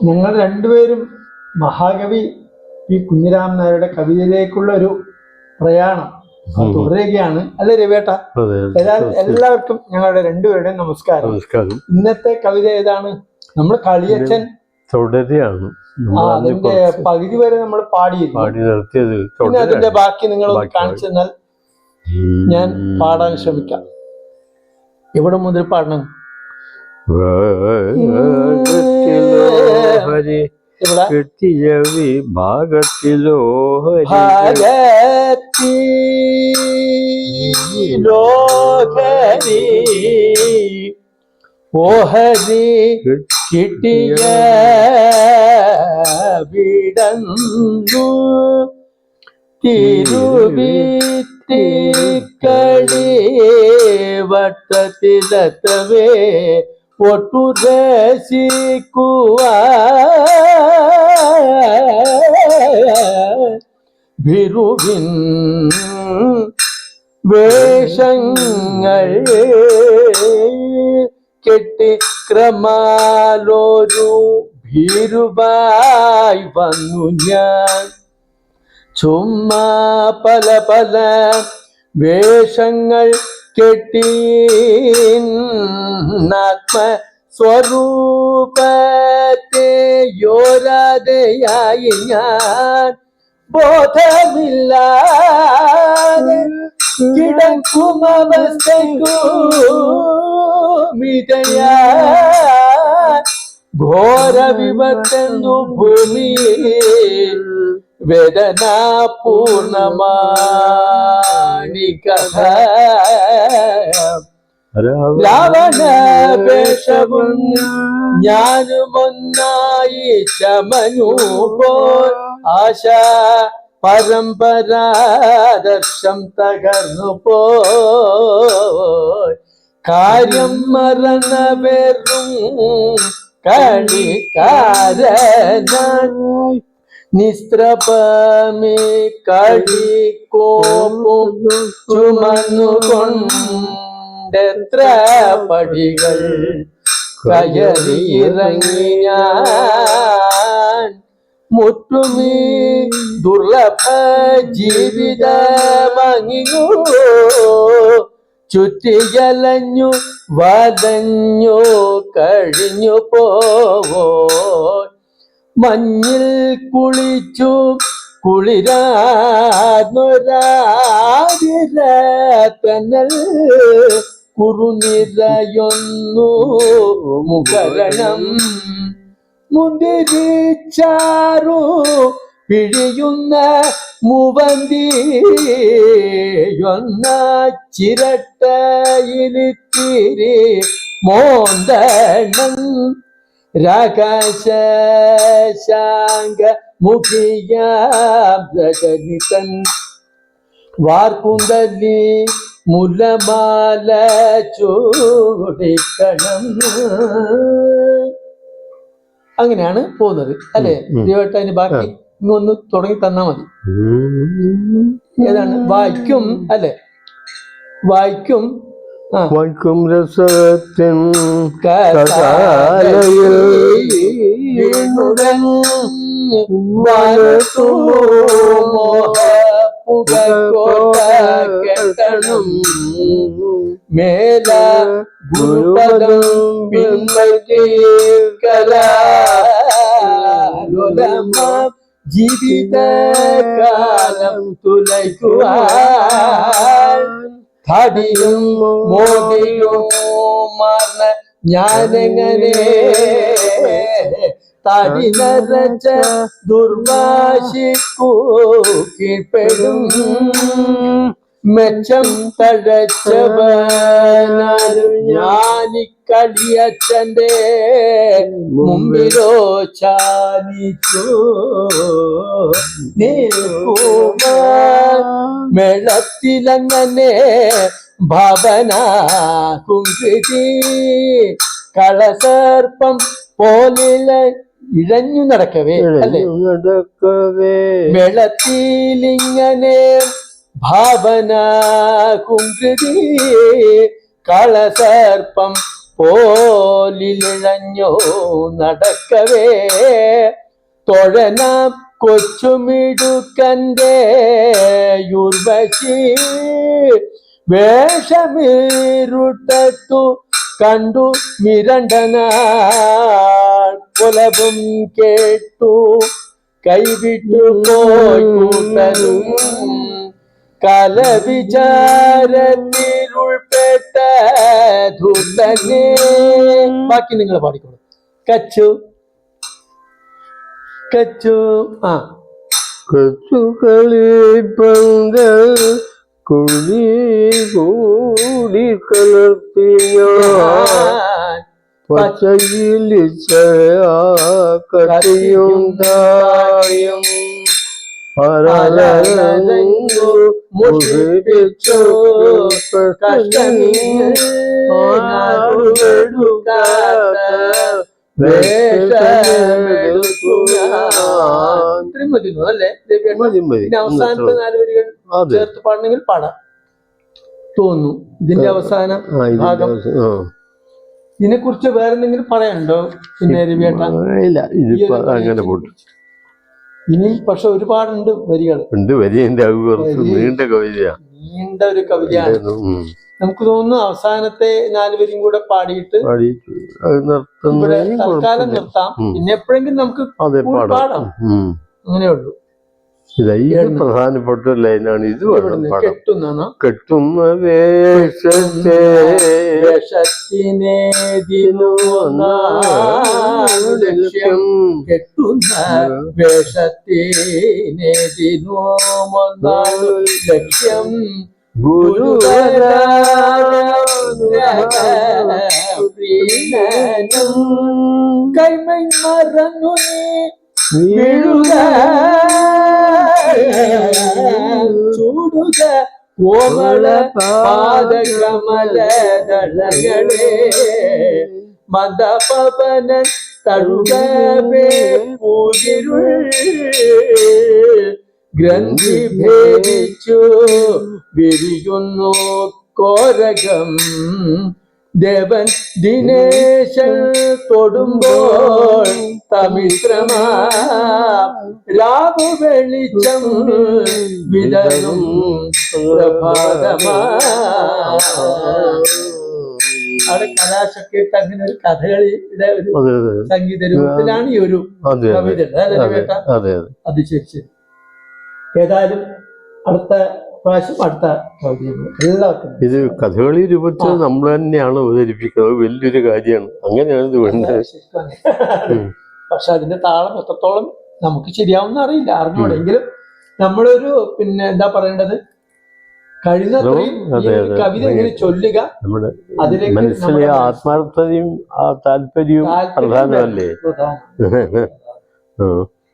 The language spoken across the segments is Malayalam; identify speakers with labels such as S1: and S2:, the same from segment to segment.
S1: ഞങ്ങൾ രണ്ടുപേരും മഹാകവി പി കുഞ്ഞിരാമൻ നായരുടെ കവിതയിലേക്കുള്ള ഒരു പ്രയാണം തുടരുകയാണ് അല്ലെ രവിയേട്ട? എല്ലാവർക്കും ഞങ്ങളുടെ രണ്ടുപേരുടെയും നമസ്കാരം. ഇന്നത്തെ കവിത ഏതാണ്? നമ്മൾ കളിയച്ഛൻ
S2: തുടരുകയാണ്.
S1: അതിന്റെ പകുതി വരെ നമ്മൾ പാടി
S2: നിർത്തിയത്.
S1: പിന്നെ അതിന്റെ ബാക്കി നിങ്ങൾ കാണിച്ചു തന്നാൽ ഞാൻ പാടാൻ ശ്രമിക്കാം. എവിടെ മുതൽ പാടണം?
S2: കിട്ടിയ വിഭാഗത്തിലോ
S1: ഹരി ഓഹരി കിട്ടിയ വിടന്നു തിരുവിത്തിക്കടി വട്ടത്തിലെത്തവേ ഒട്ടു രസിക്കുവ ഭിരുവിൻ വേഷങ്ങൾ കെട്ടി ക്രമാലൊരു ഭീരുവായി വന്നു ഞാൻ. ചുമ്മാ പല പല വേഷങ്ങൾ കെട്ടി സ്വരൂപത്തെ യോരാതെയായി ഞാൻ ബോധമില്ലാതെ കിടക്കുമവസ്ഥയ്ക്കു മിതയാ ഘോര വിപത്തെന്നു ഭൂമി വേദനാപൂർണമാണി കഥ. രാവണ വേഷവും ഞാനുമൊന്നായി ചമനു പോൽ ആശ പരമ്പരാദർശം തകർന്നു പോൽ കാര്യം മറന്ന വെറും കളിക്കാരനായി നിസ്ത്രപമേ കടിക്കോപ്പും ചുമന്നുകൊണ്ടെത്ര പടികൾ കയറിയിറങ്ങി ഞാൻ മുറ്റുമീ ദുർലഭ ജീവിതമങ്ങിയോ ചുറ്റിയലഞ്ഞു വതഞ്ഞു കഴിഞ്ഞു പോവോ മഞ്ഞിൽ കുളിച്ചു കുളിരാനൊരാതിരത്തനൽ കുറുനിരയൊന്നു മുകരണം മുന്തിരിച്ചാറു പിഴിയുന്ന മുവന്തിയൊന്ന ചിരട്ടയിലിത്തിരി മോന്തണം രാകാശാങ്ക മുഖിയാബ്ദനിതൻ വാർക്കുന്തലി മുലമാല ചൂടിക്കണം. അങ്ങനെയാണ് പോകുന്നത് അല്ലെ ദേവേട്ട? അതിന് ബാക്കി ഇങ്ങൊന്ന് തുടങ്ങി തന്നാ മതി. ഏതാണ്? വായിക്കും അല്ലെ? വായിക്കും
S2: വൈക്കും രസത്തിൻ കസാലയിൽ
S1: കെട്ടണം മേല ഗുരുപദം പിൻപറ്റി കലാലോലമ ജീവിതകാലം തുലയ്ക്കുവാൻ തടിയും മോടിയും മാർന്ന ഞാനെങ്ങനെ തടി നിറച്ച ദുർവാശിക്കു കീഴ്പ്പെടും മെച്ചം തഴച്ചവനാരും ഞാനിക്കളിയച്ഛന്റെ മുമ്പിലോ ചാനിച്ചു മേളത്തിലങ്ങനെ ഭാവന കുങ്കൃതി കളസർപ്പം പോലില ഇഴഞ്ഞു നടക്കവേ അല്ലെ വെള്ളത്തിലിങ്ങനെ ഭാവന കുങ്കൃതി കളസർപ്പം പോലിഴഞ്ഞു നടക്കവേ തൊഴന കൊച്ചുമിടുക്കന്റെ യുർവശി വേഷമീരുട്ടത്തു കണ്ടു മിരണ്ടനാൾ കൊലവും കേട്ടു കൈവിട്ടു പോയിട്ടനും കലവിചാരത്തിലുൾപ്പെട്ട ധൂർത്തനെ. ബാക്കി നിങ്ങൾ പാടിക്കോളൂ. കച്ചു കച്ചു
S2: കച്ചുകളി പന്തൽ കുളി കൂടി കലർത്തിയ പച്ചയിലിച്ചയും തായും മുഷിപ്പിച്ചു
S1: അവസാനത്തെ 4 വരികൾ ചേർത്ത് പാടണമെങ്കിൽ പാടാം തോന്നുന്നു. ഇതിന്റെ അവസാന ഭാഗം ഇതിനെ കുറിച്ച് വേറെ എന്തെങ്കിലും പറയാനുണ്ടോ? പിന്നെ രവിയേട്ട
S2: അങ്ങനെ പോട്ടു.
S1: ഇനി പക്ഷെ ഒരുപാടുണ്ട് വരികൾ.
S2: നീണ്ട കവിതയാണ്.
S1: നീണ്ട ഒരു കവിതയാണ്. നമുക്ക് തോന്നുന്നു അവസാനത്തെ 4 വരിയും കൂടെ പാടിയിട്ട് തൽക്കാലം നിർത്താം. പിന്നെ എപ്പോഴെങ്കിലും നമുക്ക് പാടാം. അങ്ങനെയുള്ളൂ.
S2: പ്രധാനപ്പെട്ട ലൈനാണ് ഇത്.
S1: കെട്ടുന്ന വേഷത്തിനേതിനു ലക്ഷ്യം കെട്ടുന്ന വേഷത്തിനേതിനു ലക്ഷ്യം കൈമൈ മറന്നു വീഴുക ചൂടുക കോമള പാദകമലദളങ്ങളെ മന്ദപവന തഴുകവേ പൂജിരുൾ ഗ്രന്ഥി ഭേദിച്ചു വിരിയുന്നു കോരകം ദേവൻ ദിനേശൻ തൊടുമ്പോൾ തമിശ്രമാ രാവു വെളിച്ചം വിതറും പ്രഭാതമാ. അവിടെ കലാശക്കേട്ട് അങ്ങനെ ഒരു കഥകളിയുടെ ഒരു സംഗീത രൂപത്തിലാണ് ഈ ഒരു കവിത. അത് ശരി ശരി. ഏതായാലും അടുത്ത പ്രാവശ്യം അടുത്ത എല്ലാവർക്കും
S2: ഇത് കഥകളി രൂപത്തിൽ നമ്മൾ തന്നെയാണ് അവതരിപ്പിക്കുന്നത്. വലിയൊരു കാര്യമാണ്. അങ്ങനെയാണ് ഇത് വേണ്ടത്.
S1: പക്ഷെ അതിന്റെ താളം എത്രത്തോളം നമുക്ക് ശരിയാവുന്ന അറിയില്ല, അറിഞ്ഞൂടെങ്കിലും നമ്മളൊരു പിന്നെ എന്താ പറയേണ്ടത്, കഴിയുന്നത്രയും കവിത ഇങ്ങനെ ചൊല്ലുക.
S2: അതിലേക്ക് മനസ്സിലെ ആത്മാർത്ഥതയും താല്പര്യവും പ്രധാനമല്ലേ.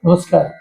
S1: നമസ്കാരം.